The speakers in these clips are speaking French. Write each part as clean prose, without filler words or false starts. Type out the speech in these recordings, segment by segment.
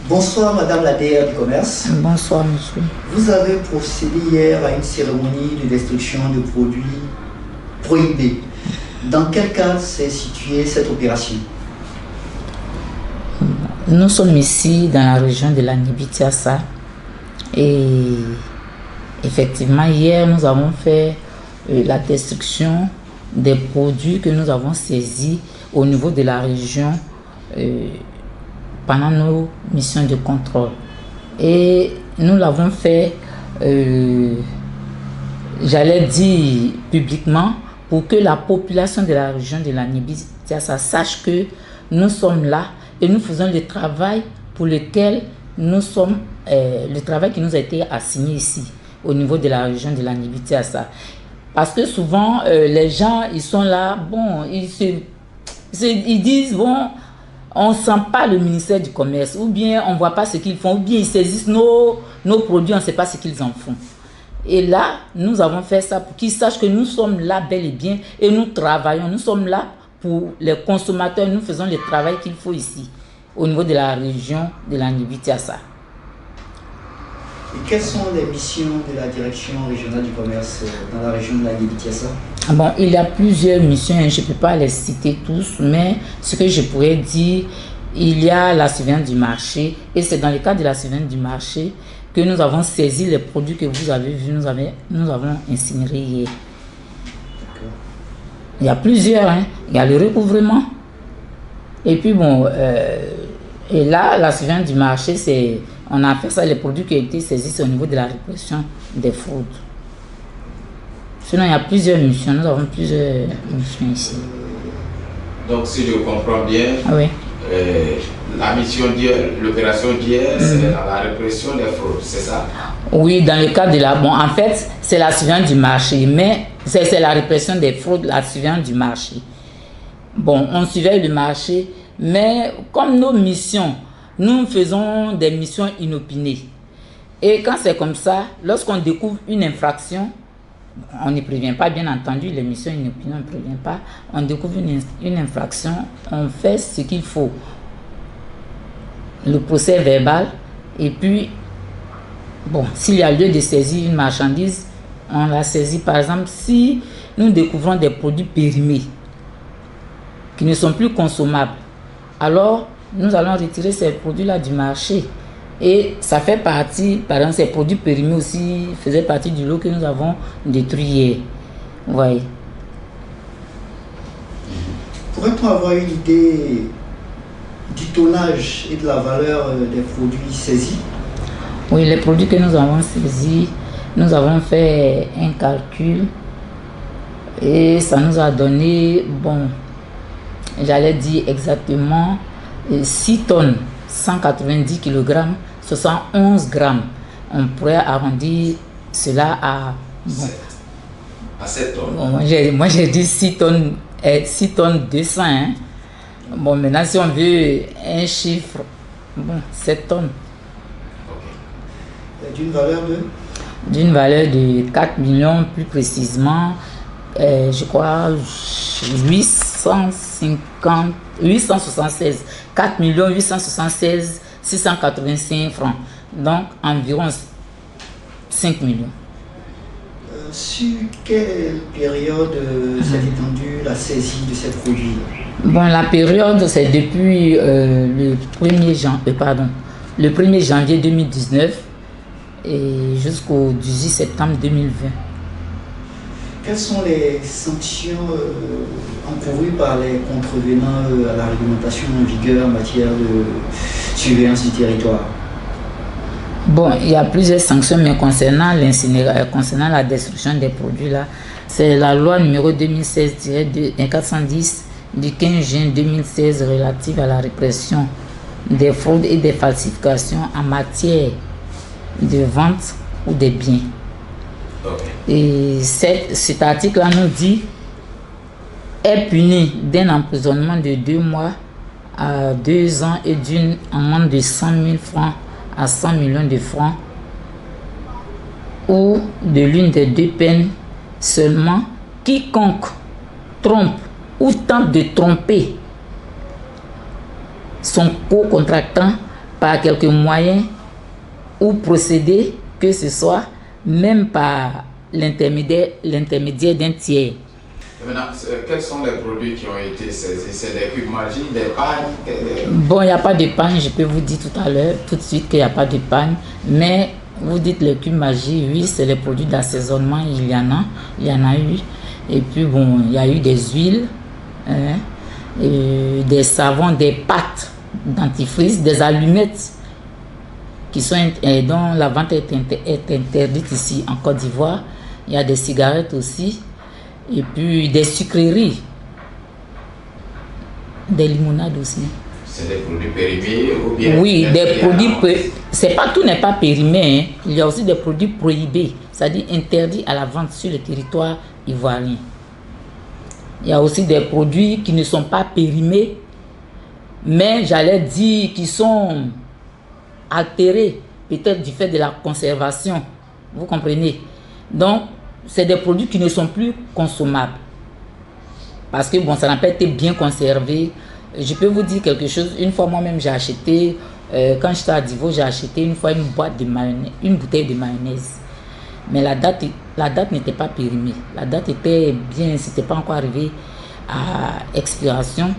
Bonsoir Madame la DRH du commerce. Bonsoir monsieur. Vous avez procédé hier à une cérémonie de destruction de produits prohibés. Dans quel cadre s'est située cette opération? Nous sommes ici dans la région de la Nibi-Tiassa et effectivement hier nous avons fait la destruction des produits que nous avons saisis au niveau de la région pendant nos missions de contrôle. Et nous l'avons fait, j'allais dire publiquement, pour que la population de la région de la Nibi-Tiassa sache que nous sommes là et nous faisons le travail pour lequel nous sommes, le travail qui nous a été assigné ici, au niveau de la région de la Nibi-Tiassa. Parce que souvent, les gens, ils sont là, bon, ils disent, bon, on ne sent pas le ministère du Commerce, ou bien on ne voit pas ce qu'ils font, ou bien ils saisissent nos produits, on ne sait pas ce qu'ils en font. Et là, nous avons fait ça pour qu'ils sachent que nous sommes là bel et bien et nous travaillons. Nous sommes là pour les consommateurs, nous faisons le travail qu'il faut ici, au niveau de la région de la Nibi-Tiassa. Et quelles sont les missions de la direction régionale du commerce dans la région de la Nibi-Tiassa? Bon, il y a plusieurs missions, je ne peux pas les citer tous, mais ce que je pourrais dire, il y a la surveillance du marché, et c'est dans le cadre de la surveillance du marché que nous avons saisi les produits que vous avez vus, nous avons incinéré hier. Il y a plusieurs, hein. Il y a le recouvrement, et puis bon, et là, la surveillance du marché, c'est, on a fait ça, les produits qui ont été saisis, c'est au niveau de la répression des fraudes. Sinon, il y a plusieurs missions. Nous avons plusieurs missions ici. Donc, si je comprends bien, oui. La mission d'hier, l'opération d'hier, c'est la répression des fraudes, c'est ça? Oui, dans le cadre de la... Bon, en fait, c'est la surveillance du marché, mais c'est la répression des fraudes, la surveillance du marché. Bon, on surveille le marché, mais comme nos missions, nous faisons des missions inopinées. Et quand c'est comme ça, lorsqu'on découvre une infraction, on ne prévient pas, bien entendu, les missions inopinées, on ne prévient pas. On découvre une infraction, on fait ce qu'il faut. Le procès verbal, et puis, bon, s'il y a lieu de saisir une marchandise, on la saisit. Par exemple, si nous découvrons des produits périmés qui ne sont plus consommables, alors nous allons retirer ces produits-là du marché. Et ça fait partie, par exemple, ces produits périmés aussi faisaient partie du lot que nous avons détruit hier. Vous voyez. Pourrait-on avoir une idée du tonnage et de la valeur des produits saisis? Oui, les produits que nous avons saisis, nous avons fait un calcul et ça nous a donné, bon, j'allais dire exactement 6 tonnes, 190 kg, 71 grammes. On pourrait arrondir cela à... Bon, à 7 tonnes. Bon, moi j'ai dit 6 tonnes 200. Hein. Bon, maintenant si on veut un chiffre, bon, 7 tonnes. Okay. D'une valeur de? D'une valeur de 4 millions, plus précisément, je crois 876. 4 876 685 francs. Donc environ 5 millions. Sur quelle période s'est étendue la saisie de ces produits? Bon, la période, c'est depuis le 1er janvier 2019 et jusqu'au 18 septembre 2020. Quelles sont les sanctions encourues par les contrevenants à la réglementation en vigueur en matière de surveillance du territoire? Bon, il y a plusieurs sanctions, mais concernant la destruction des produits, là, c'est la loi numéro 2016-410 du 15 juin 2016 relative à la répression des fraudes et des falsifications en matière de vente ou des biens. Okay. Et cet article-là nous dit est puni d'un emprisonnement de 2 mois à 2 ans et d'une amende de 100 000 francs à 100 millions de francs ou de l'une des deux peines seulement quiconque trompe ou tente de tromper son co-contractant par quelques moyens ou procédés que ce soit, même par l'intermédiaire d'un tiers. Et maintenant, quels sont les produits qui ont été saisis? C'est des cubes magiques, des pagnes? Bon, il n'y a pas de pagne, je peux vous dire tout à l'heure, tout de suite qu'il n'y a pas de pagne, mais vous dites les cubes magiques, oui, c'est les produits d'assaisonnement, il y en a eu. Et puis bon, il y a eu des huiles, hein, des savons, des pâtes dentifrice, des allumettes dont la vente est interdite ici en Côte d'Ivoire. Il y a des cigarettes aussi, et puis des sucreries, des limonades aussi. C'est des produits périmés ou bien? Oui, des produits, tout n'est pas périmé, hein. Il y a aussi des produits prohibés, c'est-à-dire interdits à la vente sur le territoire ivoirien. Il y a aussi des produits qui ne sont pas périmés, mais j'allais dire qui sont altérés, peut-être du fait de la conservation. Vous comprenez? Donc, c'est des produits qui ne sont plus consommables. Parce que, bon, ça n'a pas été bien conservé. Je peux vous dire quelque chose. Une fois, moi-même, j'ai acheté, quand j'étais à Divo, j'ai acheté une fois une bouteille de mayonnaise. Mais la date n'était pas périmée. La date était bien, c'était pas encore arrivé à expiration.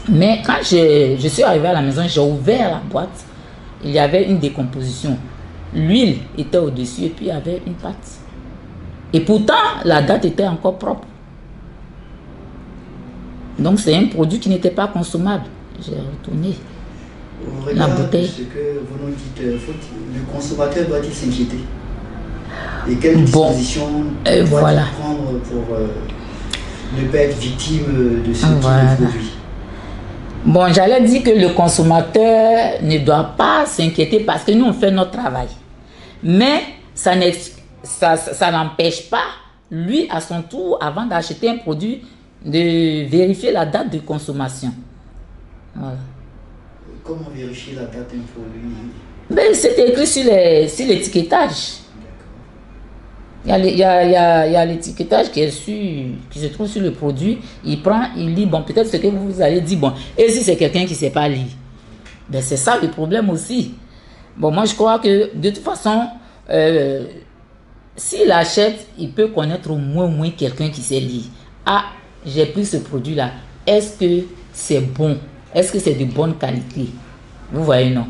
Mais quand je suis arrivé à la maison, j'ai ouvert la boîte. Il y avait une décomposition. L'huile était au-dessus et puis il y avait une pâte. Et pourtant, la date était encore propre. Donc c'est un produit qui n'était pas consommable. J'ai retourné la bouteille. Ce que vous nous dites, le consommateur doit-il s'inquiéter? Et quelles dispositions doit-il prendre pour ne pas être victime de ce type de produit? Bon, j'allais dire que le consommateur ne doit pas s'inquiéter parce que nous, on fait notre travail. Mais ça n'empêche pas, lui, à son tour, avant d'acheter un produit, de vérifier la date de consommation. Voilà. Comment vérifier la date d'un produit? Ben, c'est écrit sur l'étiquetage. Il y a l'étiquetage qui se trouve sur le produit. Il prend, il lit. Bon, peut-être ce que vous allez dire, bon, et si c'est quelqu'un qui ne sait pas lire? Ben, c'est ça le problème aussi. Bon, moi, je crois que de toute façon, s'il achète, il peut connaître au moins quelqu'un qui sait lire. Ah, j'ai pris ce produit-là. Est-ce que c'est bon? Est-ce que c'est de bonne qualité? Vous voyez, non?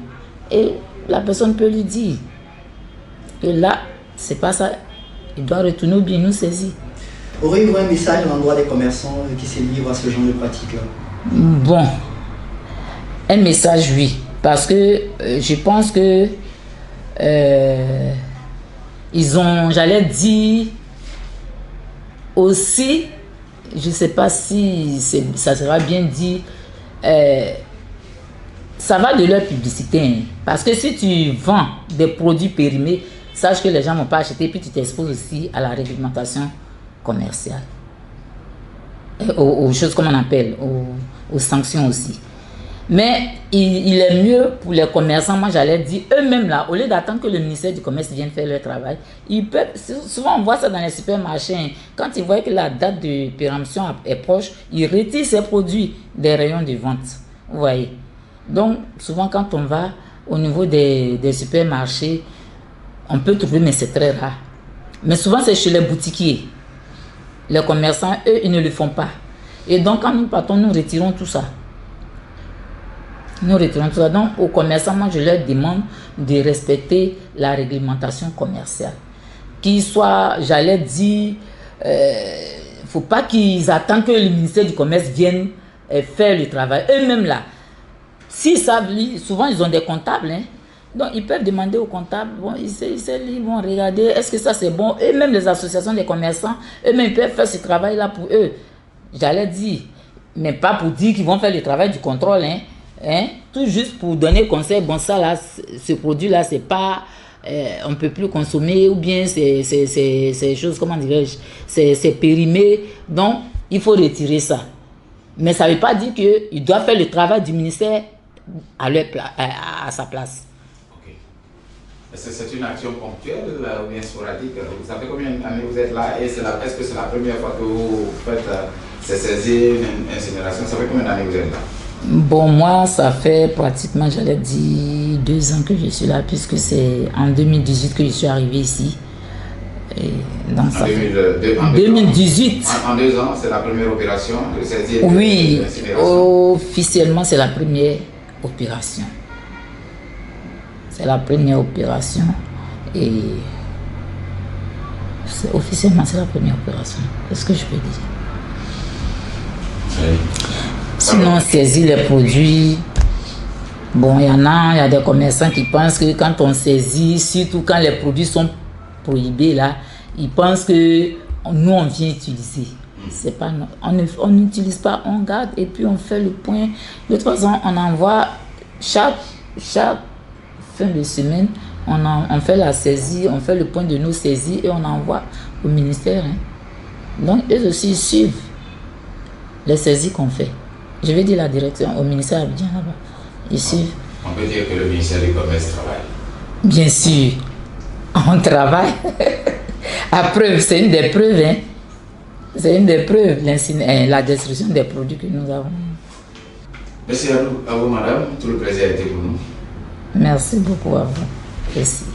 Et la personne peut lui dire que là, c'est pas ça. Il doit retourner ou bien nous saisir. Auriez-vous un message à l'endroit des commerçants qui se livrent à ce genre de pratique-là? Bon, un message, oui. Parce que je pense que ils ont, j'allais dire, aussi, je ne sais pas si ça sera bien dit, ça va de leur publicité. Hein. Parce que si tu vends des produits périmés, sache que les gens ne vont pas acheter, puis tu t'exposes aussi à la réglementation commerciale. Et aux choses comme on appelle, aux sanctions aussi. Mais il est mieux pour les commerçants, moi j'allais dire, eux-mêmes là, au lieu d'attendre que le ministère du Commerce vienne faire leur travail, ils peuvent, souvent on voit ça dans les supermarchés, hein, quand ils voient que la date de péremption est proche, ils retirent ces produits des rayons de vente. Vous voyez. Donc souvent quand on va au niveau des supermarchés, on peut trouver, mais c'est très rare. Mais souvent, c'est chez les boutiquiers. Les commerçants, eux, ils ne le font pas. Et donc, quand nous partons, nous retirons tout ça. Nous retirons tout ça. Donc, aux commerçants, moi, je leur demande de respecter la réglementation commerciale. Qu'ils soient, j'allais dire, il ne faut pas qu'ils attendent que le ministère du Commerce vienne faire le travail. Eux-mêmes, là, s'ils savent lire, souvent, ils ont des comptables, hein. Donc, ils peuvent demander aux comptables, bon, ils vont regarder, est-ce que ça c'est bon? Et même les associations des commerçants, eux-mêmes, ils peuvent faire ce travail-là pour eux. J'allais dire, mais pas pour dire qu'ils vont faire le travail du contrôle, hein, tout juste pour donner conseil, bon, ça là, ce produit-là, c'est pas, on ne peut plus consommer, ou bien c'est choses, comment dirais-je, c'est périmé, donc il faut retirer ça. Mais ça ne veut pas dire qu'ils doivent faire le travail du ministère à sa place. C'est une action ponctuelle ou bien sporadique? Vous savez combien d'années vous êtes là? Et est-ce que c'est la première fois que vous faites ces saisies, une incinération? Ça fait combien d'années vous êtes là? Bon, moi, ça fait pratiquement, j'allais dire, 2 ans que je suis là, puisque c'est en 2018 que je suis arrivée ici. Et donc, ça fait 2018. En 2 ans, c'est la première opération de saisie. Oui, officiellement, c'est la première opération. C'est la première opération. Et officiellement, c'est la première opération. C'est ce que je peux dire. Oui. Sinon, on saisit les produits. Bon, il y a des commerçants qui pensent que quand on saisit, surtout quand les produits sont prohibés, là, ils pensent que nous, on vient utiliser. C'est pas, on n'utilise pas, on garde et puis on fait le point. De toute façon, on envoie chaque fin de semaine, on fait la saisie, on fait le point de nos saisies et on envoie au ministère. Hein. Donc, eux aussi suivent les saisies qu'on fait. Je vais dire la direction au ministère Abidjan là-bas. Ils suivent. On peut dire que le ministère du Commerce travaille. Bien sûr, on travaille. À preuve, c'est une des preuves. Hein. C'est une des preuves, la destruction des produits que nous avons. Merci à vous, madame. Tout le plaisir a été pour nous. Merci beaucoup à vous. Merci.